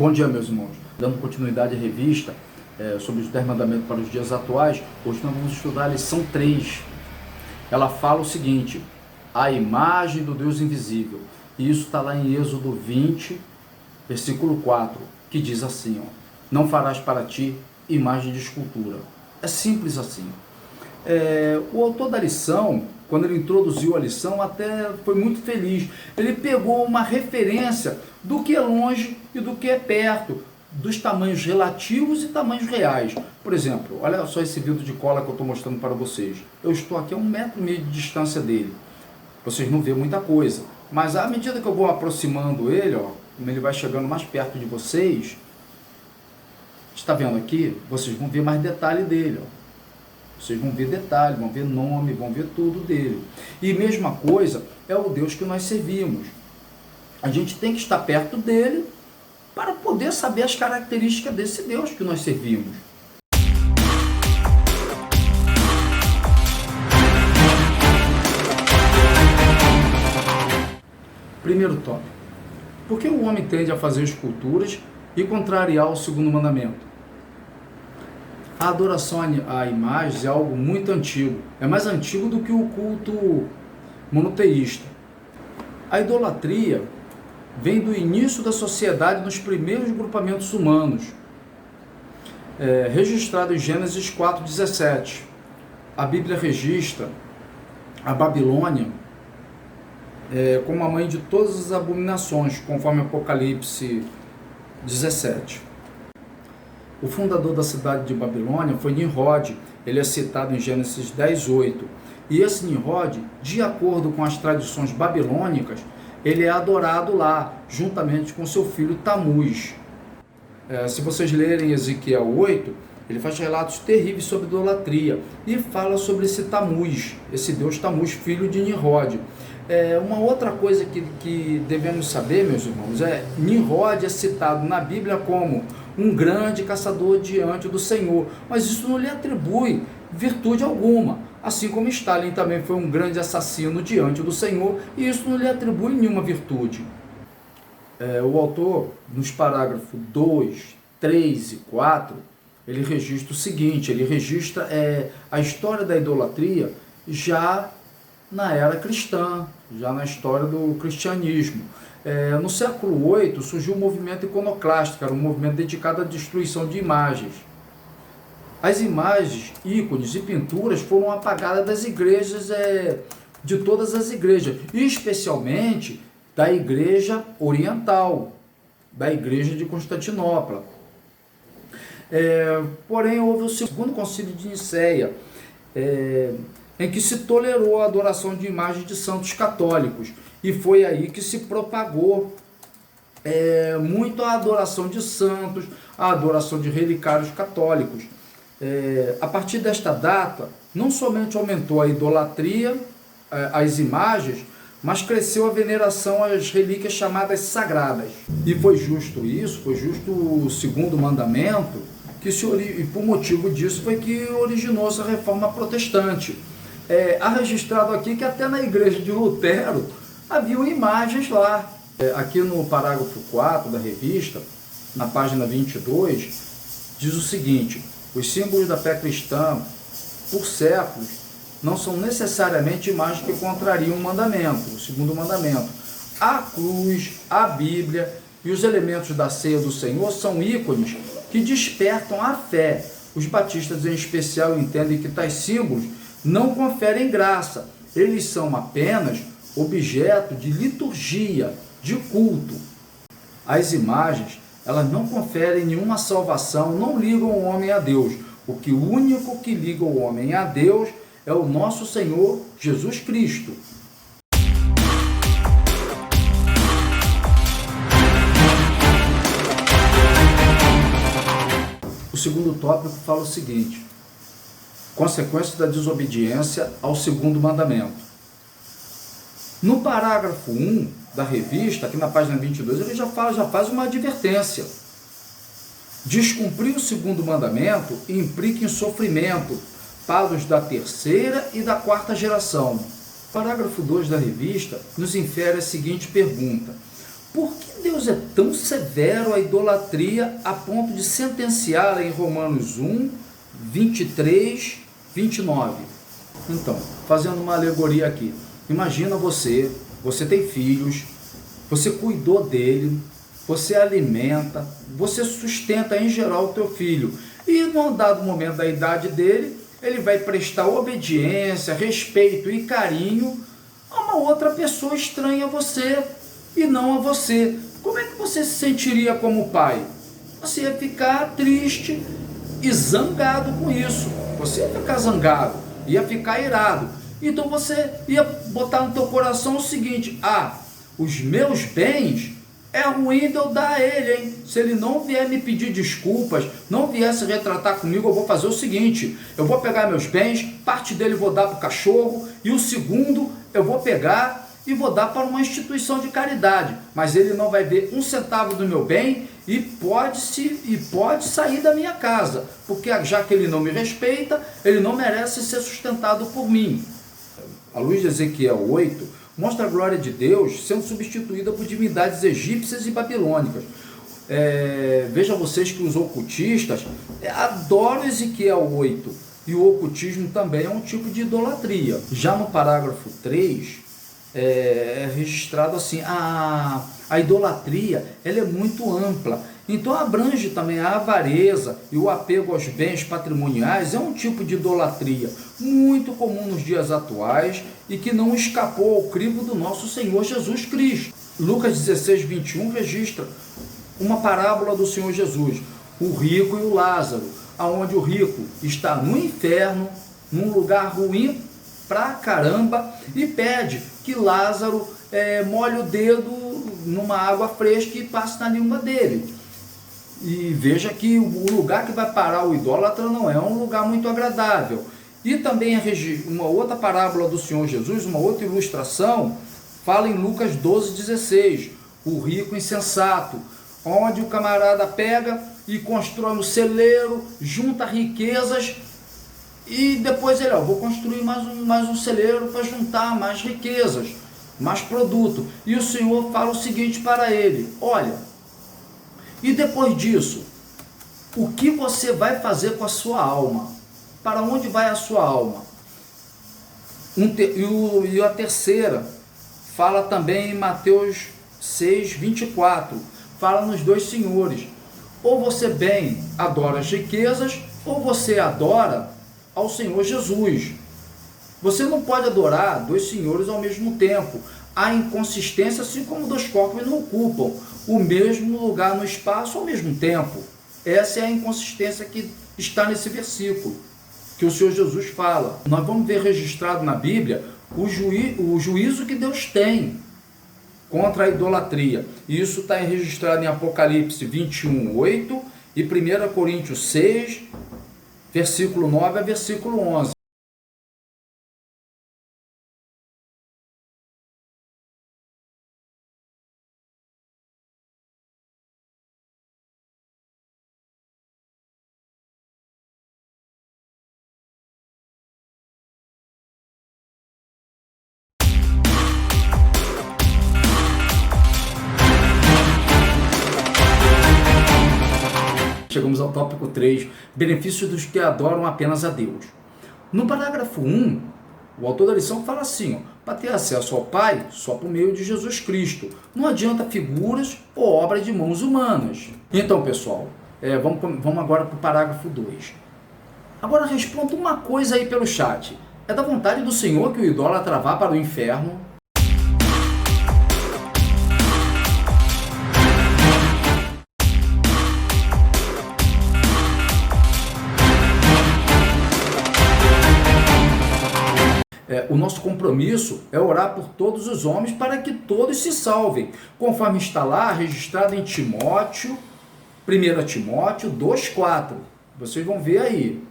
Bom dia, meus irmãos. Dando continuidade à revista sobre os 10 mandamentos para os dias atuais, hoje nós vamos estudar a lição 3. Ela fala o seguinte: a imagem do Deus invisível. E isso está lá em Êxodo 20, versículo 4, que diz assim, não farás para ti imagem de escultura. É simples assim. O autor da lição, quando ele introduziu a lição, até foi muito feliz. Ele pegou uma referência do que é longe e do que é perto, dos tamanhos relativos e tamanhos reais. Por exemplo, olha só esse vidro de cola que eu estou mostrando para vocês. Eu estou aqui a 1,5 metro de distância dele. Vocês não vêem muita coisa, mas à medida que eu vou aproximando ele, como ele vai chegando mais perto de vocês, está vendo aqui? Vocês vão ver mais detalhe dele, Vocês vão ver detalhe, vão ver nome, vão ver tudo dele. E mesma coisa é o Deus que nós servimos. A gente tem que estar perto dele para poder saber as características desse Deus que nós servimos. Primeiro tópico. Por que o homem tende a fazer esculturas e contrariar o segundo mandamento? A adoração a imagens é algo muito antigo. É mais antigo do que o culto monoteísta. A idolatria vem do início da sociedade nos primeiros grupamentos humanos, registrado em Gênesis 4,17. A Bíblia registra a Babilônia como a mãe de todas as abominações, conforme Apocalipse 17. O fundador da cidade de Babilônia foi Nimrod. Ele é citado em Gênesis 10:8. E esse Nimrod, de acordo com as tradições babilônicas, ele é adorado lá, juntamente com seu filho Tamuz. Se vocês lerem Ezequiel 8, ele faz relatos terríveis sobre idolatria e fala sobre esse Tamuz, esse deus Tamuz, filho de Nimrod. Uma outra coisa que devemos saber, meus irmãos, Nimrod é citado na Bíblia como um grande caçador diante do Senhor, mas isso não lhe atribui virtude alguma, assim como Stalin também foi um grande assassino diante do Senhor, e isso não lhe atribui nenhuma virtude. O autor, nos parágrafos 2, 3 e 4, ele registra o seguinte, ele registra a história da idolatria já na era cristã, já na história do cristianismo. No século VIII surgiu o movimento iconoclástico, que era um movimento dedicado à destruição de imagens. As imagens, ícones e pinturas foram apagadas das igrejas, de todas as igrejas, e especialmente da igreja oriental, da igreja de Constantinopla. Porém, houve o segundo concílio de Nicéia, em que se tolerou a adoração de imagens de santos católicos, e foi aí que se propagou muito a adoração de santos, a adoração de relicários católicos. A partir desta data, não somente aumentou a idolatria às imagens, mas cresceu a veneração às relíquias chamadas sagradas. E foi justo isso, foi justo o segundo mandamento, e por motivo disso foi que originou essa reforma protestante. Há registrado aqui que até na igreja de Lutero haviam imagens lá. Aqui no parágrafo 4 da revista, na página 22, diz o seguinte: os símbolos da fé cristã, por séculos, não são necessariamente imagens que contrariam o mandamento, o segundo mandamento. A cruz, a Bíblia e os elementos da ceia do Senhor são ícones que despertam a fé. Os batistas, em especial, entendem que tais símbolos não conferem graça, eles são apenas objeto de liturgia, de culto. As imagens, elas não conferem nenhuma salvação, não ligam o homem a Deus. O único que liga o homem a Deus é o nosso Senhor Jesus Cristo. O segundo tópico fala o seguinte: consequências da desobediência ao segundo mandamento. No parágrafo 1 da revista, aqui na página 22, ele já faz uma advertência. Descumprir o segundo mandamento implica em sofrimento para os da terceira e da quarta geração. O parágrafo 2 da revista nos infere a seguinte pergunta: Por que Deus é tão severo à idolatria a ponto de sentenciá-la em Romanos 1, 23, 29? Então, fazendo uma alegoria aqui, imagina você tem filhos, você cuidou dele, você alimenta, você sustenta em geral o teu filho, e num dado momento da idade dele, ele vai prestar obediência, respeito e carinho a uma outra pessoa estranha a você e não a você. Como é que você se sentiria como pai? Você ia ficar triste e zangado com isso. Você ia ficar zangado, ia ficar irado. Então você ia botar no teu coração o seguinte: os meus bens é ruim de eu dar a ele, hein? Se ele não vier me pedir desculpas, não vier se retratar comigo, eu vou fazer o seguinte: eu vou pegar meus bens, parte dele vou dar para o cachorro, e o segundo eu vou pegar e vou dar para uma instituição de caridade. Mas ele não vai ver um centavo do meu bem e pode sair da minha casa, porque já que ele não me respeita, ele não merece ser sustentado por mim. À luz de Ezequiel 8, mostra a glória de Deus sendo substituída por divindades egípcias e babilônicas. Vejam vocês que os ocultistas adoram Ezequiel 8, e o ocultismo também é um tipo de idolatria. Já no parágrafo 3, é registrado assim: a idolatria ela é muito ampla, então abrange também a avareza e o apego aos bens patrimoniais. É um tipo de idolatria muito comum nos dias atuais e que não escapou ao crivo do nosso Senhor Jesus Cristo. Lucas 16, 21 registra uma parábola do Senhor Jesus, o rico e o Lázaro, aonde o rico está no inferno, num lugar ruim pra caramba, e pede que Lázaro molhe o dedo numa água fresca e passe na língua dele. E veja que o lugar que vai parar o idólatra não é um lugar muito agradável. E também uma outra parábola do Senhor Jesus, uma outra ilustração, fala em Lucas 12, 16, o rico insensato, onde o camarada pega e constrói um celeiro, junta riquezas, e depois ele, vou construir mais um celeiro para juntar mais riquezas, mais produto. E o Senhor fala o seguinte para ele: olha, e depois disso, o que você vai fazer com a sua alma? Para onde vai a sua alma? E a terceira fala também em Mateus 6, 24, fala nos dois senhores: ou você bem adora as riquezas, ou você adora ao Senhor Jesus. Você não pode adorar dois senhores ao mesmo tempo. Há inconsistência, assim como dois corpos não ocupam o mesmo lugar no espaço ao mesmo tempo. Essa é a inconsistência que está nesse versículo, que o Senhor Jesus fala. Nós vamos ver registrado na Bíblia o juízo que Deus tem contra a idolatria. Isso está registrado em Apocalipse 21, 8 e 1 Coríntios 6, versículo 9 a versículo 11. Chegamos ao tópico 3, benefícios dos que adoram apenas a Deus. No parágrafo 1, o autor da lição fala assim: para ter acesso ao Pai, só por meio de Jesus Cristo. Não adianta figuras ou obra de mãos humanas. Então, pessoal, vamos agora para o parágrafo 2. Agora responda uma coisa aí pelo chat: é da vontade do Senhor que o idólatra vá para o inferno? O nosso compromisso é orar por todos os homens para que todos se salvem, conforme está lá registrado em Timóteo, 1 Timóteo 2,4. Vocês vão ver aí.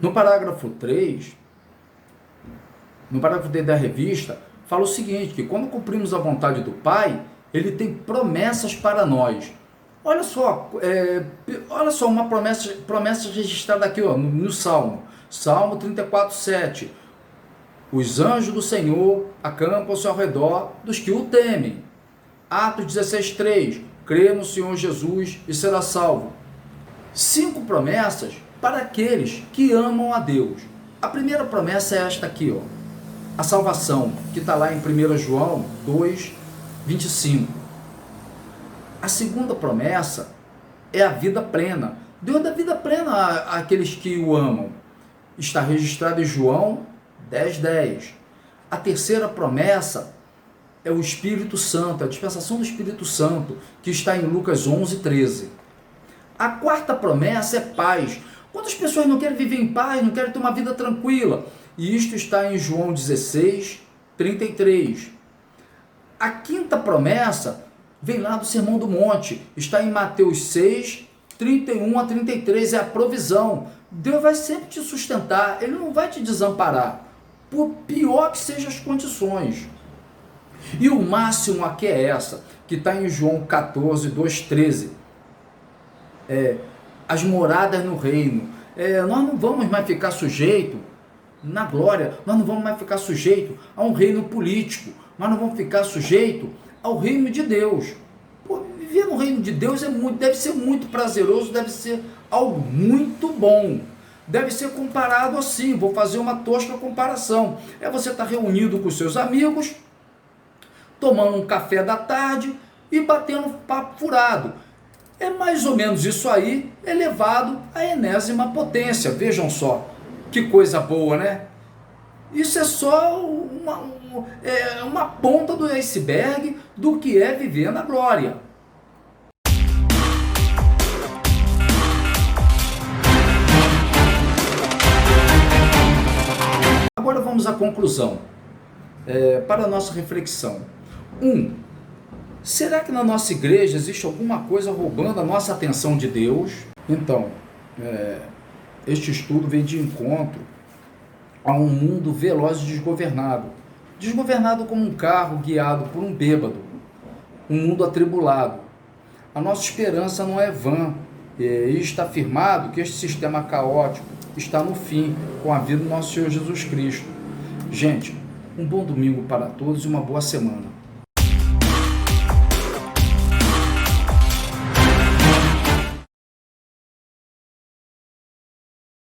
No parágrafo 3, no parágrafo D da revista, fala o seguinte: que quando cumprimos a vontade do Pai, Ele tem promessas para nós. Olha só uma promessa registrada aqui, no Salmo 34, 7. Os anjos do Senhor acampam-se ao redor dos que o temem. Atos 16:3. Crê no Senhor Jesus e será salvo. 5 promessas para aqueles que amam a Deus. A primeira promessa é esta aqui, ó. A salvação, que está lá em 1 João 2:25. A segunda promessa é a vida plena. Deus dá vida plena àqueles que o amam. Está registrado em João 10:10. A terceira promessa é o Espírito Santo, a dispensação do Espírito Santo, que está em Lucas 11:13. A quarta promessa é paz. Quantas pessoas não querem viver em paz, não querem ter uma vida tranquila? E isto está em João 16:33. A quinta promessa vem lá do Sermão do Monte, está em Mateus 6:31-33, é a provisão. Deus vai sempre te sustentar, Ele não vai te desamparar, por pior que sejam as condições. E o máximo aqui é essa, que está em João 14:2-13. As moradas no reino. Nós não vamos mais ficar sujeito, na glória, nós não vamos mais ficar sujeito a um reino político, nós não vamos ficar sujeito ao reino de Deus. Pô, viver no reino de Deus deve ser muito prazeroso, deve ser algo muito bom. Deve ser comparado assim, vou fazer uma tosca comparação. Você estar reunido com seus amigos, tomando um café da tarde e batendo papo furado. É mais ou menos isso aí, elevado à enésima potência. Vejam só, que coisa boa, né? Isso é só uma ponta do iceberg do que é viver na glória. Agora vamos à conclusão, para a nossa reflexão. 1. Será que na nossa igreja existe alguma coisa roubando a nossa atenção de Deus? Então, este estudo vem de encontro a um mundo veloz e desgovernado. Desgovernado como um carro guiado por um bêbado. Um mundo atribulado. A nossa esperança não é vã. E está afirmado que este sistema caótico está no fim, com a vida do nosso Senhor Jesus Cristo. Gente, um bom domingo para todos e uma boa semana.